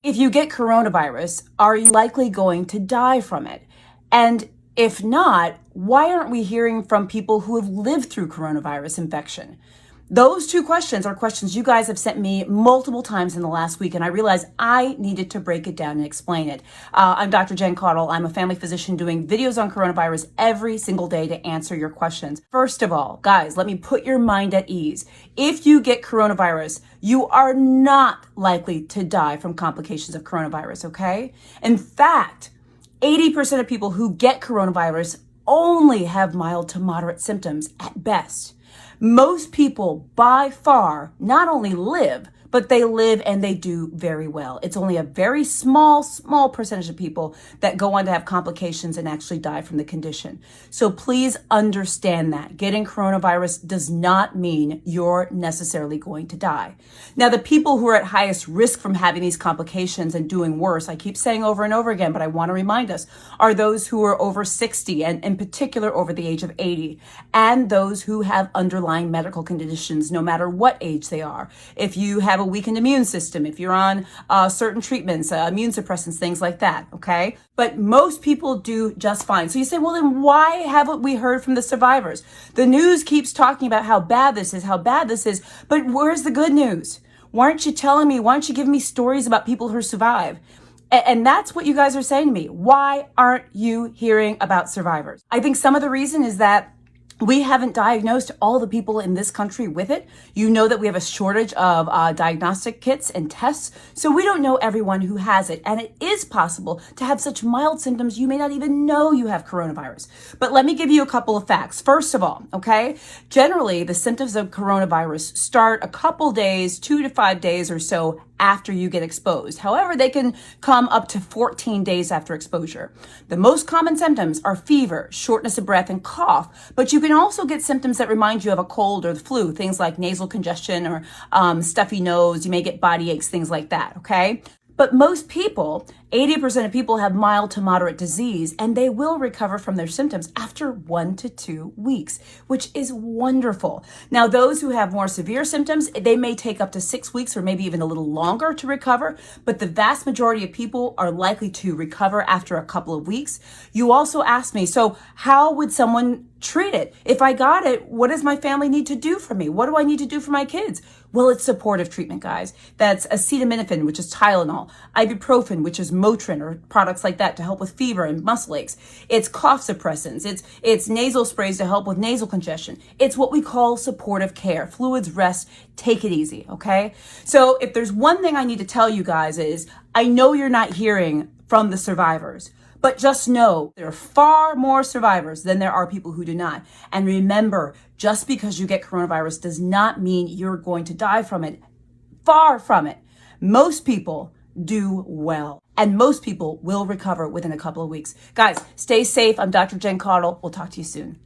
If you get coronavirus, are you likely going to die from it? And if not, why aren't we hearing from people who have lived through coronavirus infection? Those two questions are questions you guys have sent me multiple times in the last week, and I realized I needed to break it down and explain it. I'm Dr. Jen Caudle. I'm a family physician doing videos on coronavirus every single day to answer your questions. First of all, guys, let me put your mind at ease. If you get coronavirus, you are not likely to die from complications of coronavirus, okay? In fact, 80% of people who get coronavirus only have mild to moderate symptoms at best. Most people by far not only live, but they live and they do very well. It's only a very small percentage of people that go on to have complications and actually die from the condition. So please understand that getting coronavirus does not mean you're necessarily going to die. Now, the people who are at highest risk from having these complications and doing worse, I keep saying over and over again, but I want to remind us, are those who are over 60 and in particular over the age of 80, and those who have underlying medical conditions, no matter what age they are. If you have a weakened immune system, if you're on certain treatments, immune suppressants, things like that, okay? But most people do just fine. So you say, well, then why haven't we heard from the survivors? The news keeps talking about how bad this is, but where's the good news? Why aren't you telling me? Why aren't you giving me stories about people who survive? And that's what you guys are saying to me. Why aren't you hearing about survivors? I think some of the reason is that we haven't diagnosed all the people in this country with it. You know that we have a shortage of diagnostic kits and tests, so we don't know everyone who has it. And it is possible to have such mild symptoms you may not even know you have coronavirus. But let me give you a couple of facts. First of all, okay, generally the symptoms of coronavirus start a couple days, 2 to 5 days or so after you get exposed. However, they can come up to 14 days after exposure. The most common symptoms are fever, shortness of breath, and cough, but you can also get symptoms that remind you of a cold or the flu, things like nasal congestion or stuffy nose. You may get body aches, things like that, okay? But most people, 80% of people have mild to moderate disease, and they will recover from their symptoms after 1 to 2 weeks, which is wonderful. Now, those who have more severe symptoms, they may take up to 6 weeks or maybe even a little longer to recover, but the vast majority of people are likely to recover after a couple of weeks. You also asked me, so how would someone treat it? If I got it, what does my family need to do for me? What do I need to do for my kids? Well, it's supportive treatment, guys. That's acetaminophen, which is Tylenol, ibuprofen, which is Motrin, or products like that to help with fever and muscle aches. It's cough suppressants. It's nasal sprays to help with nasal congestion. It's what we call supportive care. Fluids, rest, take it easy, okay? So if there's one thing I need to tell you guys is, I know you're not hearing from the survivors, but just know there are far more survivors than there are people who do not. And remember, just because you get coronavirus does not mean you're going to die from it. Far from it. Most people do well, and most people will recover within a couple of weeks. Guys, stay safe. I'm Dr. Jen Caudle. We'll talk to you soon.